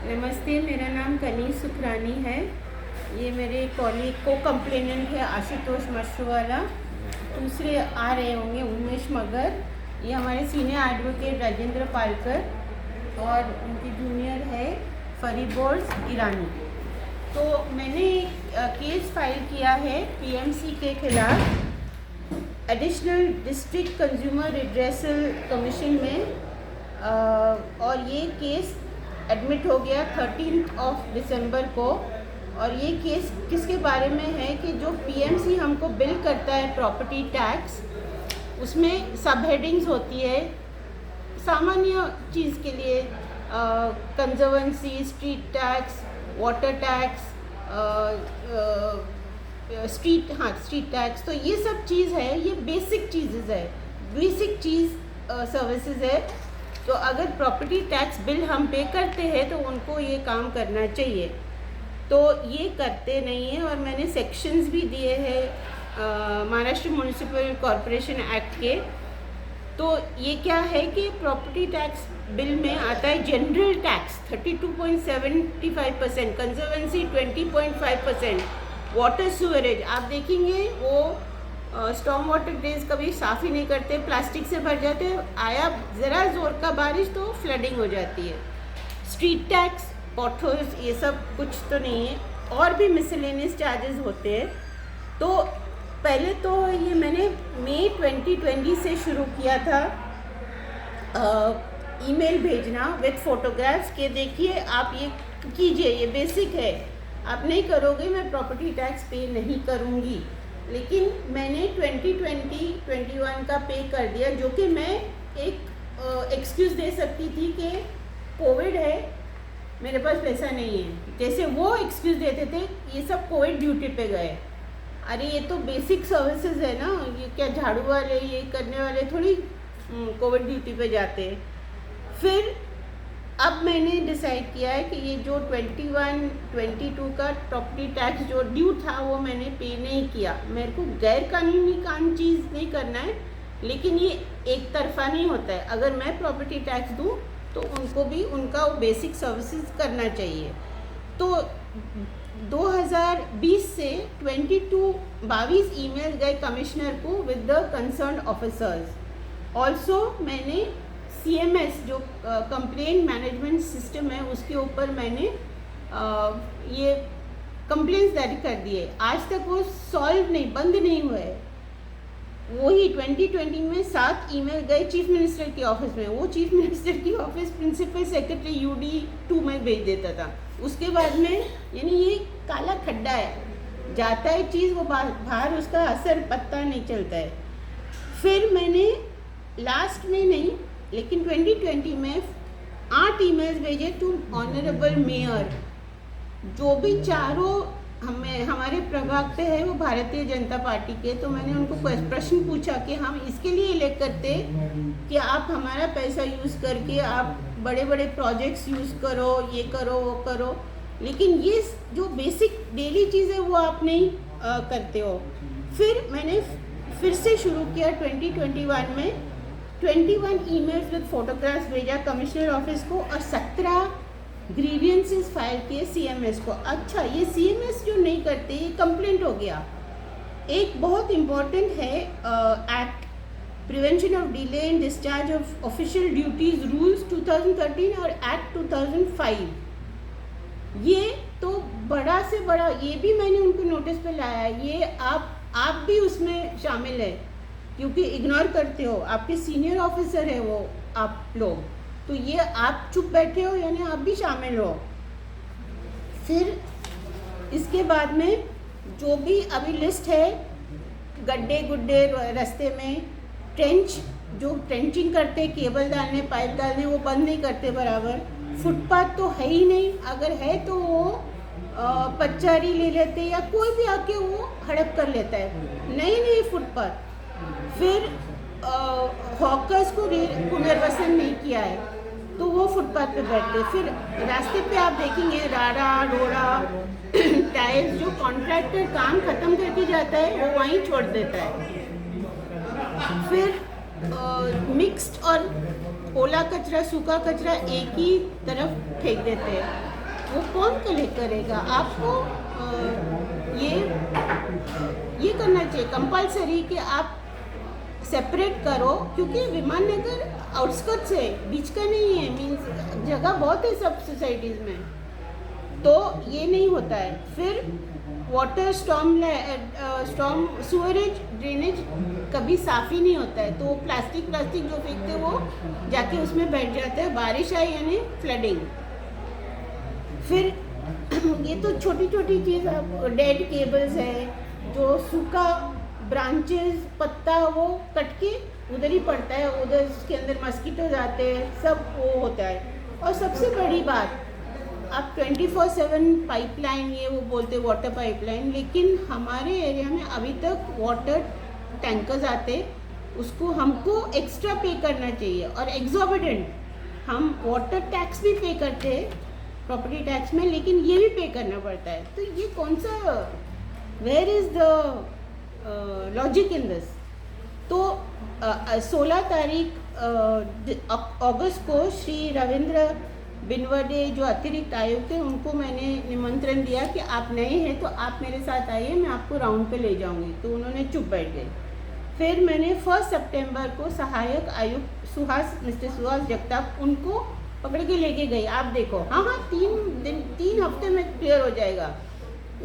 नमस्ते, मेरा नाम कनीज़ सुखरानी है। ये मेरे कॉलीग को कंप्लेनेंट है आशुतोष मशरूवाला। दूसरे आ रहे होंगे उमेश मगर। ये हमारे सीनियर एडवोकेट राजेंद्र पालकर और उनकी जूनियर है फरीबोर्स ईरानी। तो मैंने एक केस फाइल किया है पीएमसी के खिलाफ additional district consumer redressal commission में। और ये केस एडमिट हो गया 13 दिसंबर को। और ये केस किसके बारे में है कि जो पीएमसी हमको बिल करता है प्रॉपर्टी टैक्स, उसमें सब हेडिंग्स होती है सामान्य चीज़ के लिए, conservancy, street tax, water tax, street tax. तो ये सब चीज़ है, ये बेसिक चीज़ें है, बेसिक चीज़ सर्विसेज है। तो अगर प्रॉपर्टी टैक्स बिल हम पे करते हैं तो उनको ये काम करना चाहिए, तो ये करते नहीं है। और मैंने सेक्शंस भी दिए हैं महाराष्ट्र म्यूनिसिपल कॉरपोरेशन एक्ट के। तो ये क्या है कि प्रॉपर्टी टैक्स बिल में आता है general tax 32.75%, conservancy 20.5%, water sewerage आप देखेंगे वो स्टॉर्म वाटर ड्रेन्स कभी साफ़ ही नहीं करते, प्लास्टिक से भर जाते हैं, आया ज़रा ज़ोर का बारिश तो फ्लडिंग हो जाती है। स्ट्रीट टैक्स, पॉटहोल्स, ये सब कुछ तो नहीं है। और भी मिसलेनियस चार्जेस होते हैं। तो पहले तो ये मैंने मई 2020 से शुरू किया था ईमेल भेजना विद फोटोग्राफ्स के देखिए आप ये कीजिए, ये बेसिक है, आप नहीं करोगे मैं प्रॉपर्टी टैक्स पे नहीं करूँगी। लेकिन मैंने 2020-21 का पे कर दिया, जो कि मैं एक एक्सक्यूज़ दे सकती थी कि कोविड है, मेरे पास पैसा नहीं है, जैसे वो एक्सक्यूज़ देते थे। ये सब कोविड ड्यूटी पे गए। अरे ये तो बेसिक सर्विसेज है ना, ये क्या झाड़ू वाले ये करने वाले थोड़ी कोविड ड्यूटी पे जाते हैं। फिर अब मैंने डिसाइड किया है कि ये जो 21-22 का प्रॉपर्टी टैक्स जो ड्यू था वो मैंने पे नहीं किया। मेरे को गैर कानूनी काम चीज़ नहीं करना है, लेकिन ये एक तरफा नहीं होता है। अगर मैं प्रॉपर्टी टैक्स दूँ तो उनको भी उनका वो बेसिक सर्विसेज करना चाहिए। तो 2020 से 22 ईमेल गए कमिश्नर को with the concern officers. Also मैंने CMS जो कंप्लेंट मैनेजमेंट सिस्टम है उसके ऊपर मैंने ये कंप्लेंट्स जारी कर दिए। आज तक वो सॉल्व नहीं, बंद नहीं हुआ है। वही 2020 में 7 ईमेल गए चीफ मिनिस्टर के ऑफिस में, वो चीफ मिनिस्टर की ऑफिस प्रिंसिपल सेक्रेटरी UD2 में भेज देता था। उसके बाद में यानी ये काला खड्डा है, जाता है चीज़ वो बाहर उसका असर पत्ता नहीं चलता है। फिर मैंने लास्ट में नहीं लेकिन 2020 में 8 ईमेल्स भेजे टू ऑनरेबल मेयर। जो भी चारों हमारे प्रभाग पे है वो भारतीय जनता पार्टी के। तो मैंने उनको प्रश्न पूछा कि हम इसके लिए इलेक्ट करते कि आप हमारा पैसा यूज़ करके आप बड़े बड़े प्रोजेक्ट्स यूज़ करो, ये करो वो करो, लेकिन ये जो बेसिक डेली चीज़ है वो आप नहीं करते हो। फिर मैंने फिर से शुरू किया 2021 में 21 ईमेल्स विद फोटोग्राफ्स भेजा कमिश्नर ऑफिस को और 17 ग्रीवियंसेस फाइल किए CMS को। अच्छा, ये CMS जो नहीं करते ये कंप्लेंट हो गया। एक बहुत इम्पॉर्टेंट है act prevention of delay in discharge of official duties rules 2013 और एक्ट 2005। ये तो बड़ा से बड़ा, ये भी मैंने उनको नोटिस पे लाया। ये आप भी उसमें शामिल है क्योंकि इग्नोर करते हो, आपके सीनियर ऑफिसर है वो आप लोग, तो ये आप चुप बैठे हो यानी आप भी शामिल हो। फिर इसके बाद में जो भी अभी लिस्ट है, गड्ढे गुड्ढे रास्ते में, ट्रेंच जो ट्रेंचिंग करते, केबल डालने, पाइप डालने, वो बंद नहीं करते बराबर। फुटपाथ तो है ही नहीं, अगर है तो वो पचारी ले लेते या कोई भी आके वो हड़प कर लेता है, नहीं फुटपाथ। फिर हॉकर्स को पुनर्वसन नहीं किया है तो वो फुटपाथ पे बैठते। फिर रास्ते पे आप देखेंगे राड़ा रोड़ा टाइल्स, जो कॉन्ट्रैक्टर काम ख़त्म करके जाता है वो वहीं छोड़ देता है। फिर मिक्स्ड और ओला कचरा सूखा कचरा एक ही तरफ फेंक देते हैं। वो कौन कलेक्ट करेगा? आपको ये करना चाहिए कंपलसरी कि आप सेपरेट करो, क्योंकि विमान नगर आउटस्कर्ट्स है, बीच का नहीं है, मीन्स जगह बहुत है सब सोसाइटीज़ में, तो ये नहीं होता है। फिर वाटर स्टॉर्म सूअरेज ड्रेनेज कभी साफ़ ही नहीं होता है, तो वो प्लास्टिक जो फेंकते वो जाके उसमें बैठ जाता है, बारिश आई यानी फ्लडिंग। फिर ये तो छोटी छोटी चीज़, डेड केबल्स है, जो सूखा ब्रांचेस पत्ता वो कट के उधर ही पड़ता है, उधर उसके अंदर मस्कीटो जाते हैं, सब वो होता है। और सबसे बड़ी बात, आप 24/7 पाइपलाइन ये वो बोलते वाटर पाइपलाइन, लेकिन हमारे एरिया में अभी तक वाटर टैंकर्स आते, उसको हमको एक्स्ट्रा पे करना चाहिए और एग्जॉर्बिटेंट। हम वाटर टैक्स भी पे करते हैं प्रॉपर्टी टैक्स में, लेकिन ये भी पे करना पड़ता है। तो ये कौन सा, where is the logic in this? तो 16 तारीख अगस्त को श्री रविंद्र बिनवडे जो अतिरिक्त आयुक्त थे, उनको मैंने निमंत्रण दिया कि आप नए हैं तो आप मेरे साथ आइए, मैं आपको राउंड पे ले जाऊंगी। तो उन्होंने चुप बैठ गए। फिर मैंने 1 सितंबर को सहायक आयुक्त मिस्टर सुहास जगताप, उनको पकड़ के लेके गई। आप देखो, हाँ 3 हफ्ते में क्लियर हो जाएगा।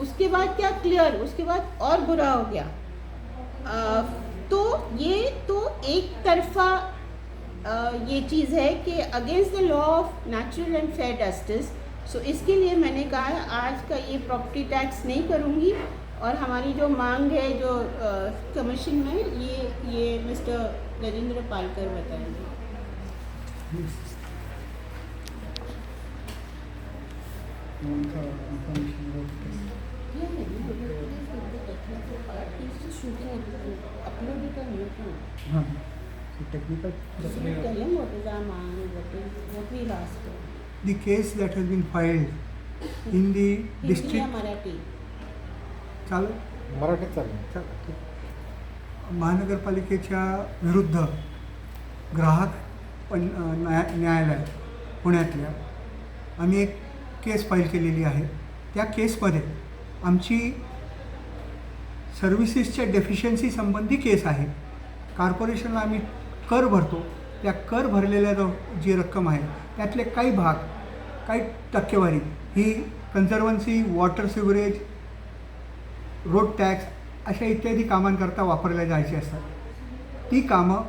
उसके बाद क्या क्लियर, उसके बाद और बुरा हो गया। तो ये तो एक तरफा ये चीज़ है कि against the law of natural and fair justice. So इसके लिए मैंने कहा आज का ये प्रॉपर्टी टैक्स नहीं करूँगी, और हमारी जो मांग है जो कमीशन में, ये मिस्टर गजेंद्र पालकर बताएंगे। Technical. Tell him what is our demand, what we ask for. The case that has been filed in the Hindi district. या मराठी? चालू मराठीत चालेल. महानगरपालिकेच्या विरुद्ध ग्राहक न्यायालय पुण्यातल्या आम्ही एक केस फाईल केलेली आहे. त्या केसमध्ये आमची सर्व्हिसेसच्या डेफिशियन्सी संबंधी केस आहे. कॉर्पोरेशनला आम्ही कर भरतो, त्या कर भरलेल्या जी रक्कम आहे त्यातले काही भाग, काही टक्केवारी ही कन्झर्वन्सी, वॉटर सिवरेज, रोड टॅक्स अशा इत्यादी कामांकरता वापरल्या जायची असतात. ती कामं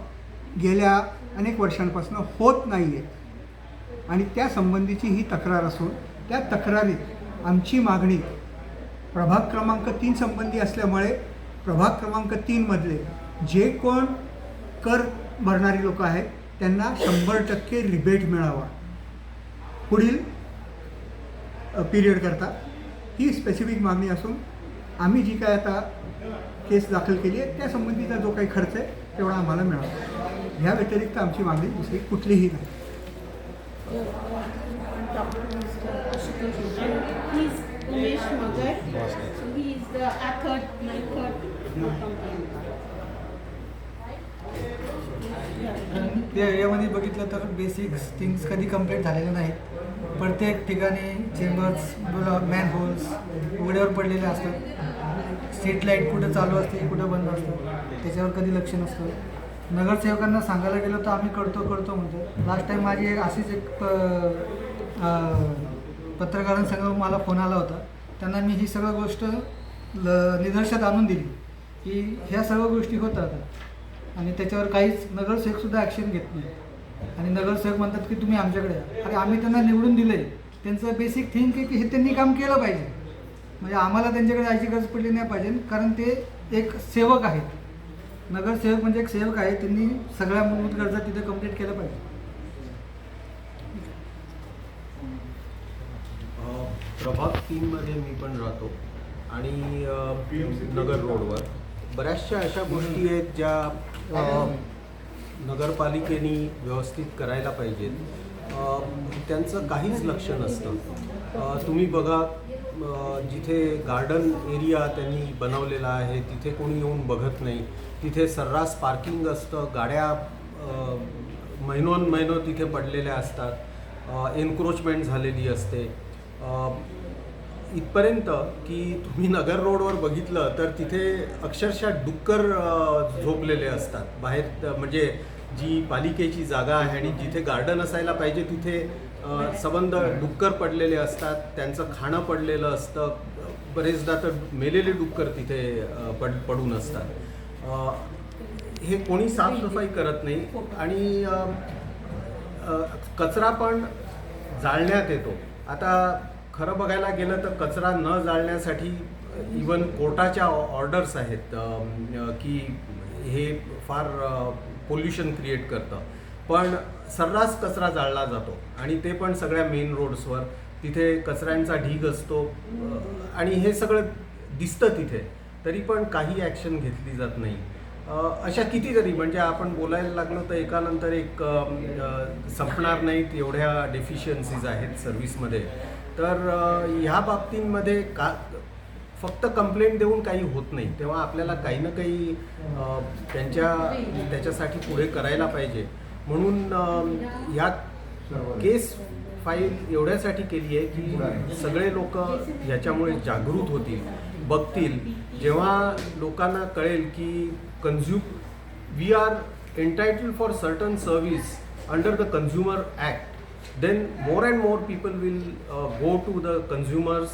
गेल्या अनेक वर्षांपासून होत नाही आहेत आणि त्या संबंधीची ही तक्रार असून त्या तक्रारीत आमची मागणी प्रभाग क्रमांक 3 संबंधी असल्यामुळे प्रभाग क्रमांक 3 मधले जे कोण कर भरणारी लोक आहेत त्यांना 100% रिबेट मिळावा पुढील पिरियड करता, ही स्पेसिफिक मागणी असून आम्ही जी काय आता केस दाखल केली आहे त्या संबंधीचा जो काही खर्च आहे तेवढा आम्हाला मिळावा. ह्या व्यतिरिक्त आमची मागणी दुसरी कुठलीही नाही. उमेश मगर, he is the my third त्या एरियामध्ये बघितलं तर बेसिक थिंग्स कधी कंप्लीट झालेल्या नाहीत. प्रत्येक ठिकाणी चेंबर्स, मॅनहोल्स उघड्यावर पडलेले असतात. स्ट्रीट लाईट कुठं चालू असते, कुठं बंद असतं, त्याच्यावर कधी लक्ष नसतं. नगरसेवकांना सांगायला गेलो तर आम्ही करतो म्हणतो. लास्ट टाईम माझी अशीच एक पत्रकारांसंग मला फोन आला होता. त्यांना मी ही सगळं गोष्ट निदर्शनात आणून दिली की ह्या सर्व गोष्टी होतात आणि त्याच्यावर काहीच नगरसेवकसुद्धा ॲक्शन घेत नाही. आणि नगरसेवक म्हणतात की तुम्ही आमच्याकडे या. अरे आम्ही त्यांना निवडून दिलं आहे, त्यांचं बेसिक थिंक आहे की हे त्यांनी काम केलं पाहिजे. म्हणजे आम्हाला त्यांच्याकडे जायची गरज पडली नाही पाहिजे, कारण ते एक सेवक आहेत. नगरसेवक म्हणजे एक सेवक आहे, त्यांनी सगळ्या मूलभूत गरजा तिथे कंप्लीट केलं पाहिजे. प्रभाग 3मध्ये मी पण राहतो आणि नगर रोडवर बऱ्याचशा अशा गोष्टी आहेत ज्या नगरपालिकेने व्यवस्थित करायला पाहिजेत. त्यांचं काहीच लक्ष नसतं. तुम्ही बघा, जिथे गार्डन एरिया त्यांनी बनवलेला आहे तिथे कोणी येऊन बघत नाही. तिथे सर्रास पार्किंग असतं, गाड्या महिनोन तिथे पडलेल्या असतात, एन्क्रोचमेंट झालेली असते. इथपर्यंत की तुम्ही नगर रोडवर बघितलं तर तिथे अक्षरशः डुक्कर झोपलेले असतात बाहेर. म्हणजे जी पालिकेची जागा आहे आणि जिथे गार्डन असायला पाहिजे तिथे सबंध डुक्कर पडलेले असतात, त्यांचं खाणं पडलेलं असतं. बरेचदा तर मेलेले डुक्कर तिथे पडून असतात. हे कोणी साफसफाई करत नाही आणि कचरा पण जाळण्यात येतो. आता खरं बघायला गेलं तर कचरा न जाळण्यासाठी इवन कोर्टाच्या ऑर्डर्स आहेत की हे फार पोल्युशन क्रिएट करतं, पण सर्रास कचरा जाळला जातो आणि ते पण सगळ्या मेन रोड्सवर. तिथे कचऱ्यांचा ढीग असतो आणि हे सगळं दिसतं तिथे, तरी पण काही ॲक्शन घेतली जात नाही. अशा कितीतरी, म्हणजे आपण बोलायला लागलो तर एकानंतर एक संपणार नाहीत एवढ्या डेफिशियन्सीज आहेत सर्व्हिसमध्ये. तर ह्या बाबतींमध्ये फक्त कंप्लेंट देऊन काही होत नाही, तेव्हा आपल्याला काही ना काही त्याच्यासाठी पुढे करायला पाहिजे. म्हणून ह्या केस फाईल एवढ्यासाठी केली आहे की सगळे लोक ह्याच्यामुळे जागृत होतील, बघतील. जेव्हा लोकांना कळेल की we are entitled for certain service under the consumer act, then more and more people will go to the consumers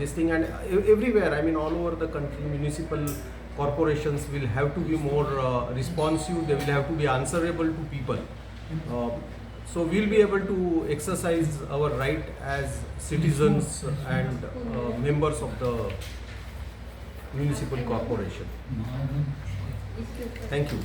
this thing, and everywhere, I mean all over the country, municipal corporations will have to be more responsive. They will have to be answerable to people, so we'll be able to exercise our right as citizens and members of the municipal corporation. Thank you.